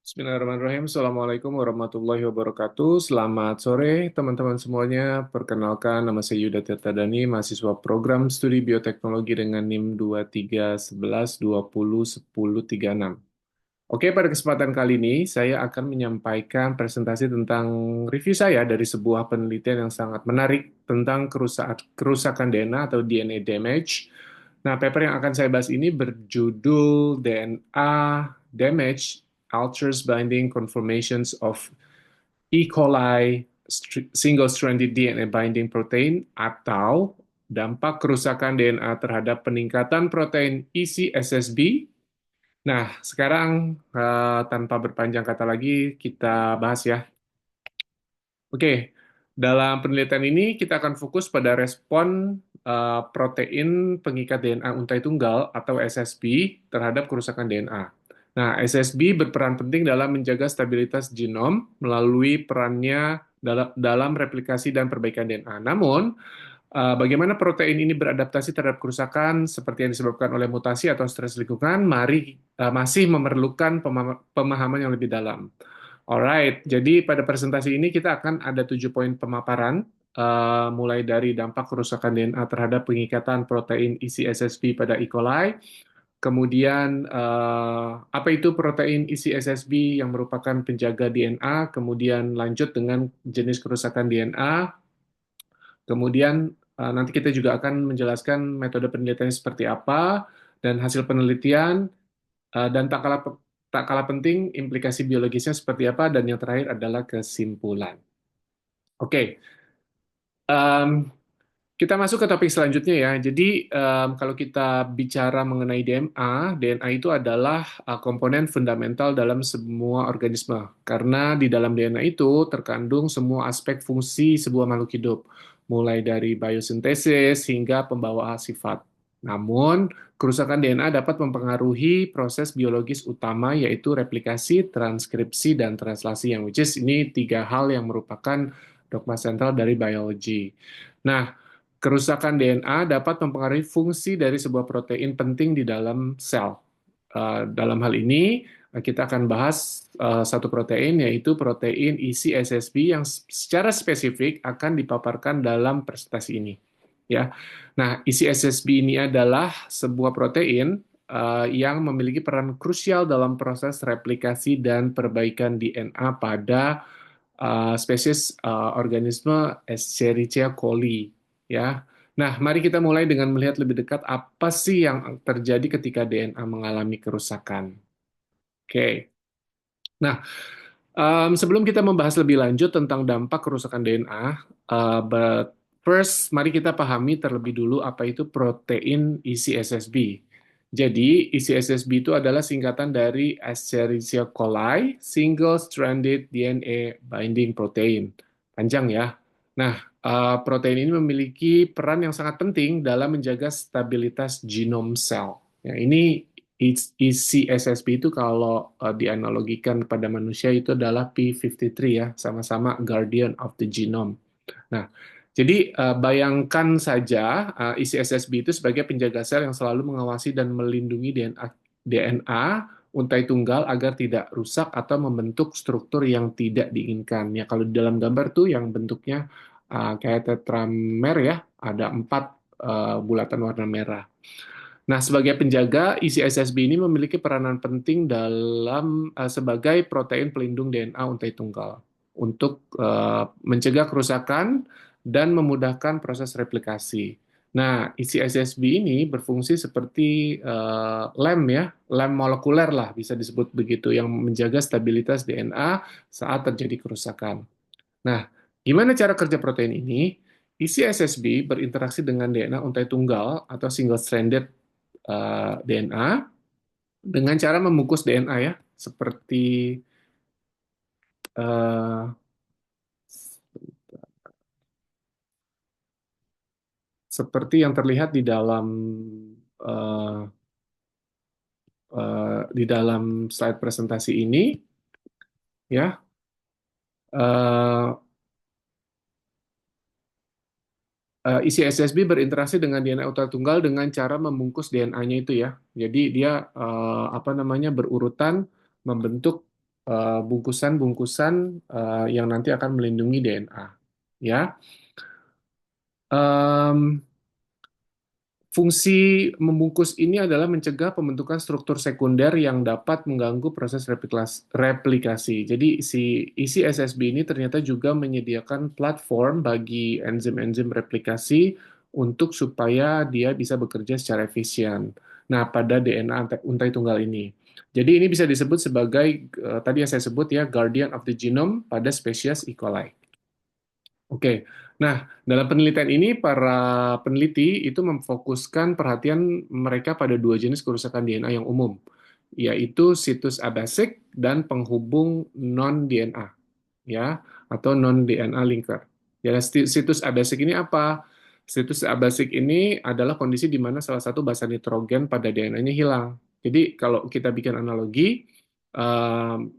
Bismillahirrahmanirrahim. Assalamualaikum warahmatullahi wabarakatuh. Selamat sore teman-teman semuanya. Perkenalkan, nama saya Yuda Tirtadani, mahasiswa program studi bioteknologi dengan NIM 2311201036. Oke, pada kesempatan kali ini saya akan menyampaikan presentasi tentang review saya dari sebuah penelitian yang sangat menarik tentang kerusakan DNA atau DNA damage. Nah, paper yang akan saya bahas ini berjudul DNA Damage Alters Binding Conformations of E. coli Single-Stranded DNA Binding Protein atau dampak kerusakan DNA terhadap peningkatan protein ECSSB. Nah, sekarang tanpa berpanjang kata lagi, kita bahas ya. Oke, dalam penelitian ini kita akan fokus pada respon protein pengikat DNA untai tunggal atau SSB terhadap kerusakan DNA. Nah, SSB berperan penting dalam menjaga stabilitas genom melalui perannya dalam replikasi dan perbaikan DNA. Namun, bagaimana protein ini beradaptasi terhadap kerusakan seperti yang disebabkan oleh mutasi atau stres lingkungan, masih memerlukan pemahaman yang lebih dalam. Alright, jadi pada presentasi ini kita akan ada 7 poin pemaparan, mulai dari dampak kerusakan DNA terhadap pengikatan protein isi SSB pada E. coli, kemudian apa itu protein isi SSB yang merupakan penjaga DNA, kemudian lanjut dengan jenis kerusakan DNA, kemudian nanti kita juga akan menjelaskan metode penelitiannya seperti apa, dan hasil penelitian, dan tak kalah penting implikasi biologisnya seperti apa, dan yang terakhir adalah kesimpulan. Oke, em, kita masuk ke topik selanjutnya ya. Jadi kalau kita bicara mengenai DNA, DNA itu adalah komponen fundamental dalam semua organisme. Karena di dalam DNA itu terkandung semua aspek fungsi sebuah makhluk hidup, mulai dari biosintesis hingga pembawa sifat. Namun, kerusakan DNA dapat mempengaruhi proses biologis utama yaitu replikasi, transkripsi, dan translasi yang which is ini tiga hal yang merupakan dogma sentral dari biologi. Nah, kerusakan DNA dapat mempengaruhi fungsi dari sebuah protein penting di dalam sel. Dalam hal ini, kita akan bahas satu protein, yaitu protein isi SSB yang secara spesifik akan dipaparkan dalam presentasi ini. Ya, nah isi SSB ini adalah sebuah protein yang memiliki peran krusial dalam proses replikasi dan perbaikan DNA pada spesies organisme Escherichia coli, ya. Nah, mari kita mulai dengan melihat lebih dekat apa sih yang terjadi ketika DNA mengalami kerusakan. Oke. Nah, sebelum kita membahas lebih lanjut tentang dampak kerusakan DNA, but first mari kita pahami terlebih dulu apa itu protein isi SSB. Jadi, isi SSB itu adalah singkatan dari Escherichia coli, Single Stranded DNA Binding Protein. Panjang ya. Nah, protein ini memiliki peran yang sangat penting dalam menjaga stabilitas genom sel. Ya, ini isi SSB itu kalau dianalogikan pada manusia itu adalah P53 ya, sama-sama guardian of the genome. Nah, jadi bayangkan saja isi SSB itu sebagai penjaga sel yang selalu mengawasi dan melindungi DNA untai tunggal agar tidak rusak atau membentuk struktur yang tidak diinginkan. Ya, kalau di dalam gambar tuh yang bentuknya kayak tetramer ya, ada 4 bulatan warna merah. Nah, sebagai penjaga, isi SSB ini memiliki peranan penting dalam sebagai protein pelindung DNA untai tunggal untuk mencegah kerusakan dan memudahkan proses replikasi. Nah, isi SSB ini berfungsi seperti lem ya, lem molekuler lah bisa disebut begitu, yang menjaga stabilitas DNA saat terjadi kerusakan. Nah, gimana cara kerja protein ini? Isi SSB berinteraksi dengan DNA untai tunggal atau single-stranded DNA dengan cara membungkus DNA ya, uh, seperti yang terlihat uh, di dalam slide presentasi ini, ya. Uh, Isi SSB berinteraksi dengan DNA utar tunggal dengan cara membungkus DNA-nya itu ya. Jadi dia apa namanya berurutan membentuk bungkusan-bungkusan yang nanti akan melindungi DNA. Ya, Em, fungsi membungkus ini adalah mencegah pembentukan struktur sekunder yang dapat mengganggu proses replikasi. Jadi isi SSB ini ternyata juga menyediakan platform bagi enzim-enzim replikasi untuk supaya dia bisa bekerja secara efisien. Nah, pada DNA untai tunggal ini. Jadi ini bisa disebut sebagai tadi yang saya sebut ya guardian of the genome pada spesies E. coli. Oke, nah dalam penelitian ini para peneliti itu memfokuskan perhatian mereka pada dua jenis kerusakan DNA yang umum, yaitu situs abasic dan penghubung non-DNA, ya, atau non-DNA linker. Ya, situs abasic ini apa? Situs abasic ini adalah kondisi di mana salah satu basa nitrogen pada DNA-nya hilang. Jadi kalau kita bikin analogi,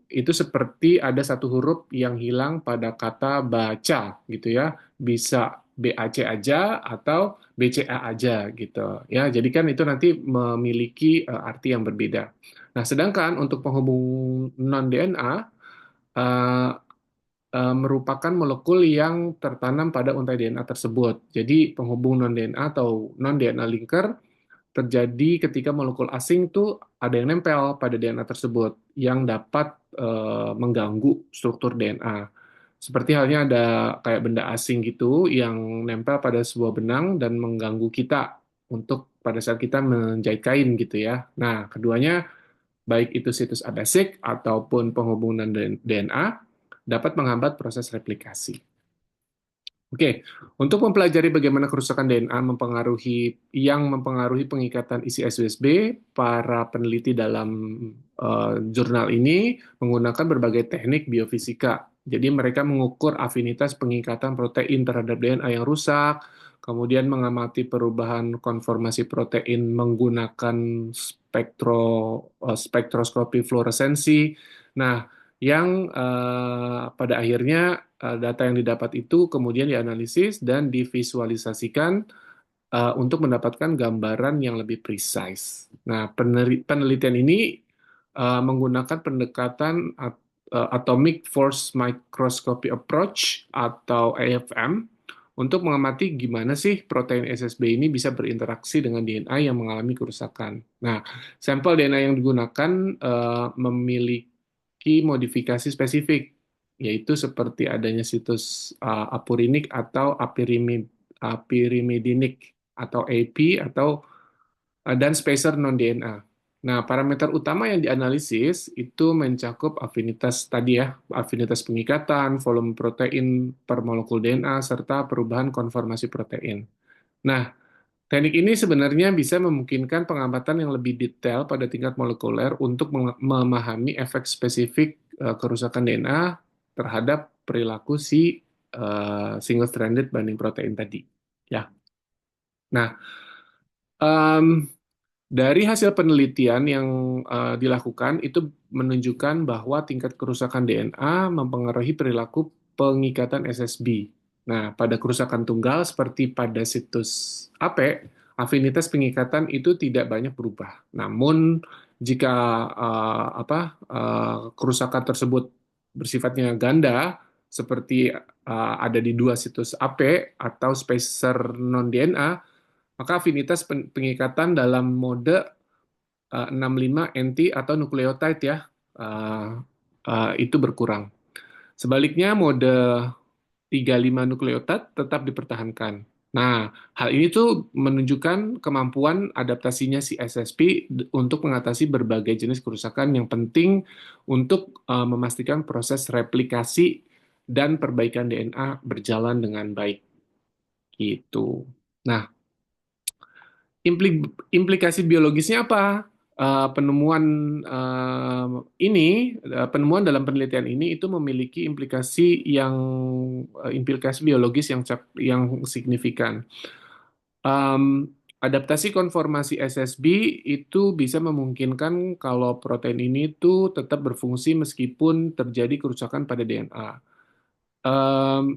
itu seperti ada satu huruf yang hilang pada kata baca gitu ya, bisa BAC aja atau BCA aja gitu ya. Jadi kan itu nanti memiliki arti yang berbeda. Nah, sedangkan untuk penghubung non DNA merupakan molekul yang tertanam pada untai DNA tersebut. Jadi penghubung non DNA atau non DNA linker terjadi ketika molekul asing tuh ada yang nempel pada DNA tersebut yang dapat mengganggu struktur DNA. Seperti halnya ada kayak benda asing gitu yang nempel pada sebuah benang dan mengganggu kita untuk pada saat kita menjahit kain gitu ya. Nah, keduanya baik itu situs abasik ataupun penghubungan DNA dapat menghambat proses replikasi. Oke, untuk mempelajari bagaimana kerusakan DNA mempengaruhi pengikatan isi SWSB, para peneliti dalam jurnal ini menggunakan berbagai teknik biofisika. Jadi mereka mengukur afinitas pengikatan protein terhadap DNA yang rusak, kemudian mengamati perubahan konformasi protein menggunakan spektroskopi fluoresensi. Nah, yang pada akhirnya data yang didapat itu kemudian dianalisis dan divisualisasikan untuk mendapatkan gambaran yang lebih precise. Nah, penelitian ini menggunakan pendekatan Atomic Force Microscopy Approach atau AFM untuk mengamati gimana sih protein SSB ini bisa berinteraksi dengan DNA yang mengalami kerusakan. Nah, sampel DNA yang digunakan memiliki modifikasi spesifik, yaitu seperti adanya situs apurinik atau apirimidinik atau AP atau dan spacer non-DNA. Nah, parameter utama yang dianalisis itu mencakup afinitas tadi ya, afinitas pengikatan, volume protein per molekul DNA, serta perubahan konformasi protein. Nah, teknik ini sebenarnya bisa memungkinkan pengamatan yang lebih detail pada tingkat molekuler untuk memahami efek spesifik kerusakan DNA terhadap perilaku si single-stranded binding protein tadi. Ya. Nah, em, dari hasil penelitian yang dilakukan itu menunjukkan bahwa tingkat kerusakan DNA mempengaruhi perilaku pengikatan SSB. Nah, pada kerusakan tunggal seperti pada situs AP, afinitas pengikatan itu tidak banyak berubah. Namun jika kerusakan tersebut bersifatnya ganda, seperti ada di dua situs AP atau spacer non DNA, maka afinitas pengikatan dalam mode 65 NT atau nukleotide ya itu berkurang. Sebaliknya mode 35 nukleotide tetap dipertahankan. Nah, hal ini tuh menunjukkan kemampuan adaptasinya si SSP untuk mengatasi berbagai jenis kerusakan yang penting untuk memastikan proses replikasi dan perbaikan DNA berjalan dengan baik gitu. Nah, implikasi biologisnya apa? Penemuan dalam penelitian ini itu memiliki implikasi biologis yang signifikan. Adaptasi konformasi SSB itu bisa memungkinkan kalau protein ini tuh tetap berfungsi meskipun terjadi kerusakan pada DNA.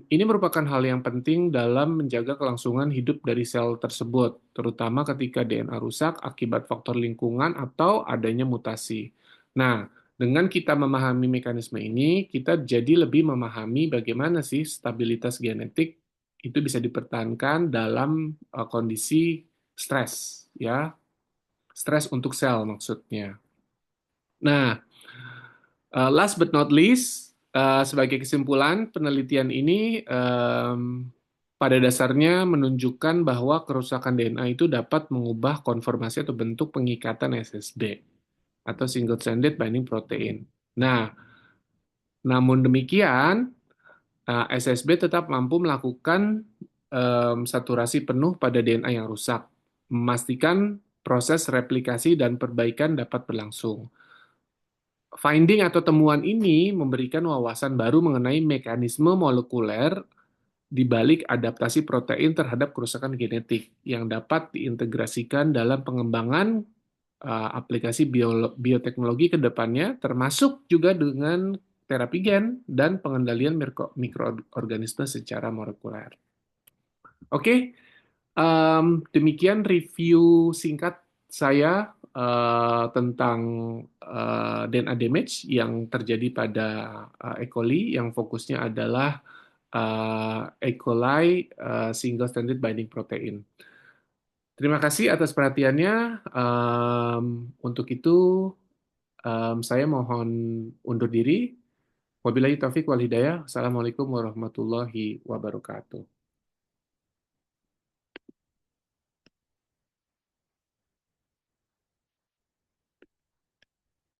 Ini merupakan hal yang penting dalam menjaga kelangsungan hidup dari sel tersebut, terutama ketika DNA rusak akibat faktor lingkungan atau adanya mutasi. Nah, Dengan kita memahami mekanisme ini, kita jadi lebih memahami bagaimana sih stabilitas genetik itu bisa dipertahankan dalam kondisi stres, ya, stres untuk sel maksudnya. Nah, last but not least, sebagai kesimpulan, penelitian ini pada dasarnya menunjukkan bahwa kerusakan DNA itu dapat mengubah konformasi atau bentuk pengikatan SSB atau single stranded binding protein. Nah, namun demikian, SSB tetap mampu melakukan saturasi penuh pada DNA yang rusak, memastikan proses replikasi dan perbaikan dapat berlangsung. Finding atau temuan ini memberikan wawasan baru mengenai mekanisme molekuler di balik adaptasi protein terhadap kerusakan genetik yang dapat diintegrasikan dalam pengembangan aplikasi bioteknologi ke depannya, termasuk juga dengan terapi gen dan pengendalian mikroorganisme secara molekuler. Oke, demikian review singkat saya tentang DNA damage yang terjadi pada E. coli yang fokusnya adalah E. coli single stranded binding protein. Terima kasih atas perhatiannya. Untuk itu, saya mohon undur diri. Wabillahi taufik wal hidayah. Assalamualaikum warahmatullahi wabarakatuh.